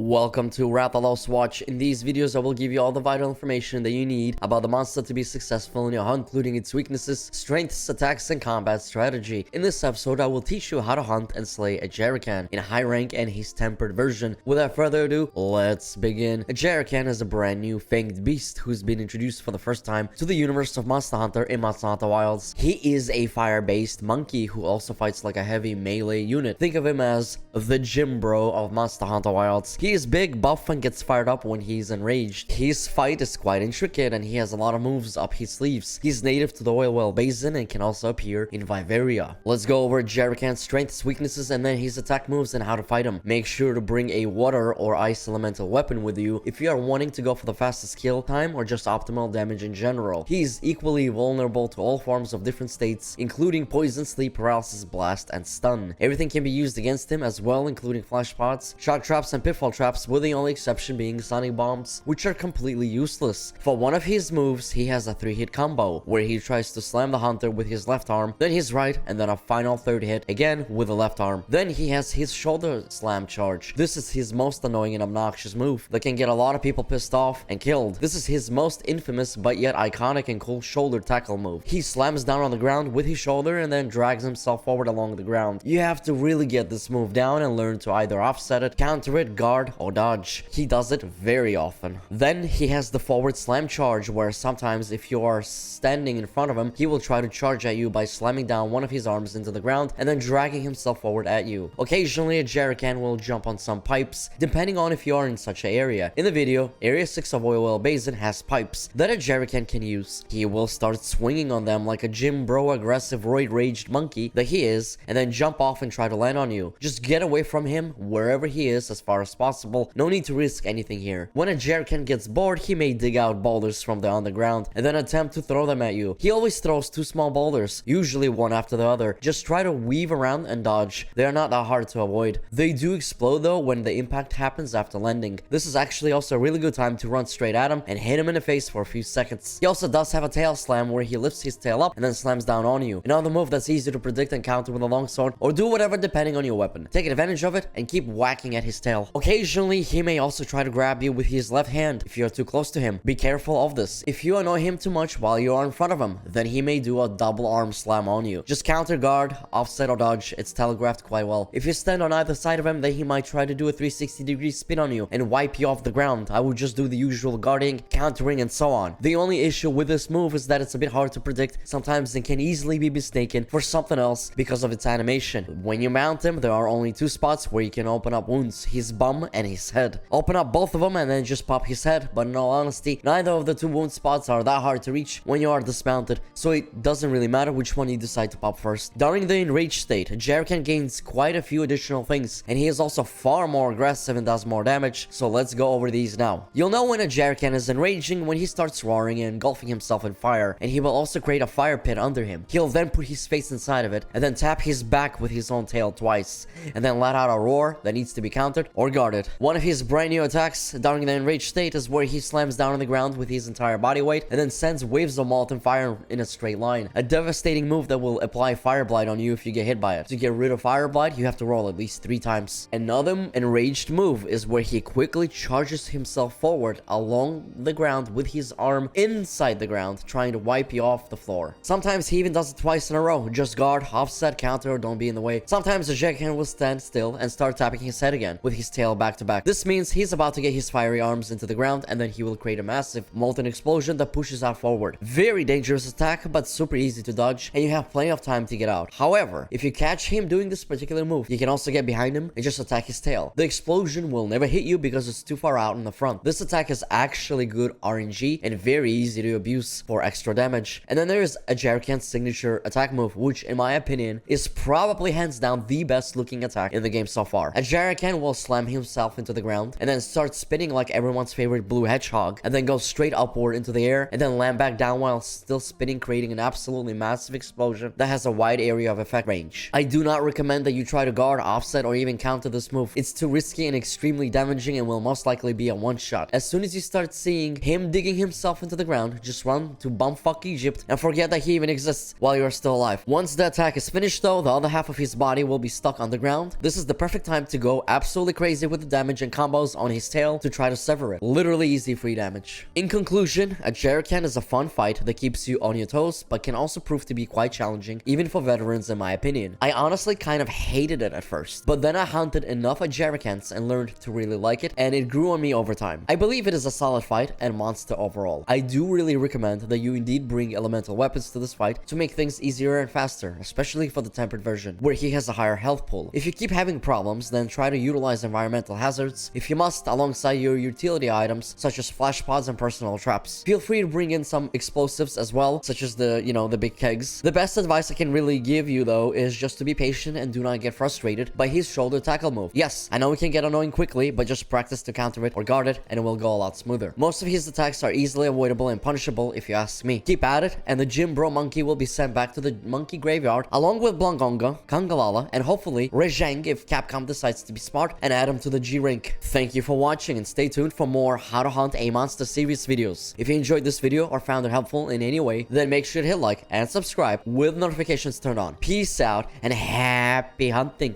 Welcome to Rathalos Watch. In these videos, I will give you all the vital information that you need about the monster to be successful in your hunt, including its weaknesses, strengths, attacks, and combat strategy. In this episode, I will teach you how to hunt and slay Ajarakan in high rank and his tempered version. Without further ado, let's begin. Ajarakan is a brand new fanged beast who's been introduced for the first time to the universe of Monster Hunter in Monster Hunter Wilds. He is a fire-based monkey who also fights like a heavy melee unit. Think of him as the gym bro of Monster Hunter Wilds. He is big, buff, and gets fired up when he's enraged. His fight is quite intricate and he has a lot of moves up his sleeves. He's native to the Oilwell Basin and can also appear in Viveria. Let's go over Ajarakan's strengths, weaknesses, and then his attack moves and how to fight him. Make sure to bring a water or ice elemental weapon with you if you are wanting to go for the fastest kill time or just optimal damage in general. He's equally vulnerable to all forms of different states, including poison, sleep, paralysis, blast, and stun. Everything can be used against him as well, including flash pots, shock traps, and pitfall traps, with the only exception being sonic bombs, which are completely useless. For one of his moves, he has a 3-hit combo, where he tries to slam the hunter with his left arm, then his right, and then a final third hit, again with the left arm. Then he has his shoulder slam charge. This is his most annoying and obnoxious move that can get a lot of people pissed off and killed. This is his most infamous but yet iconic and cool shoulder tackle move. He slams down on the ground with his shoulder and then drags himself forward along the ground. You have to really get this move down and learn to either offset it, counter it, guard, or dodge. He does it very often. Then he has the forward slam charge, where sometimes if you are standing in front of him, he will try to charge at you by slamming down one of his arms into the ground and then dragging himself forward at you. Occasionally, Ajarakan will jump on some pipes, depending on if you are in such an area. In the video, Area 6 of Oilwell Basin has pipes that Ajarakan can use. He will start swinging on them like a gym bro aggressive roid-raged monkey that he is, and then jump off and try to land on you. Just get away from him wherever he is as far as possible. No need to risk anything here. When Ajarakan gets bored, he may dig out boulders from the underground and then attempt to throw them at you. He always throws 2 small boulders, usually one after the other. Just try to weave around and dodge. They are not that hard to avoid. They do explode though when the impact happens after landing. This is actually also a really good time to run straight at him and hit him in the face for a few seconds. He also does have a tail slam where he lifts his tail up and then slams down on you. Another move that's easy to predict and counter with a longsword, or do whatever depending on your weapon. Take advantage of it and keep whacking at his tail. Occasionally, he may also try to grab you with his left hand if you're too close to him. Be careful of this. If you annoy him too much while you are in front of him, then he may do a double arm slam on you. Just counter, guard, offset, or dodge. It's telegraphed quite well. If you stand on either side of him, then he might try to do a 360-degree spin on you and wipe you off the ground. I would just do the usual guarding, countering, and so on. The only issue with this move is that it's a bit hard to predict. Sometimes it can easily be mistaken for something else because of its animation. When you mount him, there are only 2 spots where you can open up wounds: his bum and his head. Open up both of them and then just pop his head, but in all honesty, neither of the 2 wound spots are that hard to reach when you are dismounted, so it doesn't really matter which one you decide to pop first. During the enraged state, Ajarakan gains quite a few additional things, and he is also far more aggressive and does more damage, so let's go over these now. You'll know when Ajarakan is enraging when he starts roaring and engulfing himself in fire, and he will also create a fire pit under him. He'll then put his face inside of it, and then tap his back with his own tail twice, and then let out a roar that needs to be countered or guarded. One of his brand new attacks during the enraged state is where he slams down on the ground with his entire body weight and then sends waves of molten fire in a straight line. A devastating move that will apply fire blight on you if you get hit by it. To get rid of fire blight, you have to roll at least 3 times. Another enraged move is where he quickly charges himself forward along the ground with his arm inside the ground, trying to wipe you off the floor. Sometimes he even does it twice in a row. Just guard, offset, counter, or don't be in the way. Sometimes Ajarakan will stand still and start tapping his head again with his tail back to back. This means he's about to get his fiery arms into the ground, and then he will create a massive molten explosion that pushes out forward. Very dangerous attack, but super easy to dodge, and you have plenty of time to get out. However, if you catch him doing this particular move, you can also get behind him and just attack his tail. The explosion will never hit you because it's too far out in the front. This attack is actually good RNG and very easy to abuse for extra damage. And then there is Ajarakan's signature attack move, which in my opinion is probably hands down the best looking attack in the game so far. Ajarakan will slam himself into the ground and then start spinning like everyone's favorite blue hedgehog, and then go straight upward into the air and then land back down while still spinning, creating an absolutely massive explosion that has a wide area of effect range. I do not recommend that you try to guard, offset, or even counter this move. It's too risky and extremely damaging and will most likely be a one-shot. As soon as you start seeing him digging himself into the ground, just run to bumfuck Egypt and forget that he even exists while you are still alive. Once the attack is finished though, the other half of his body will be stuck on the ground. This is the perfect time to go absolutely crazy with the damage and combos on his tail to try to sever it. Literally easy free damage. In conclusion, Ajarakan is a fun fight that keeps you on your toes, but can also prove to be quite challenging, even for veterans in my opinion. I honestly kind of hated it at first, but then I hunted enough Ajarakans and learned to really like it, and it grew on me over time. I believe it is a solid fight and monster overall. I do really recommend that you indeed bring elemental weapons to this fight to make things easier and faster, especially for the tempered version, where he has a higher health pool. If you keep having problems, then try to utilize environmental hazards, if you must, alongside your utility items, such as flash pods and personal traps. Feel free to bring in some explosives as well, such as the, the big kegs. The best advice I can really give you, though, is just to be patient and do not get frustrated by his shoulder tackle move. Yes, I know it can get annoying quickly, but just practice to counter it or guard it, and it will go a lot smoother. Most of his attacks are easily avoidable and punishable, if you ask me. Keep at it, and the Gym Bro monkey will be sent back to the monkey graveyard, along with Blangonga, Kangalala, and hopefully Rejang if Capcom decides to be smart and add him to the G-Rank. Thank you for watching, and stay tuned for more How to Hunt a Monster series videos. If you enjoyed this video or found it helpful in any way, then make sure to hit like and subscribe with notifications turned on. Peace out, and happy hunting!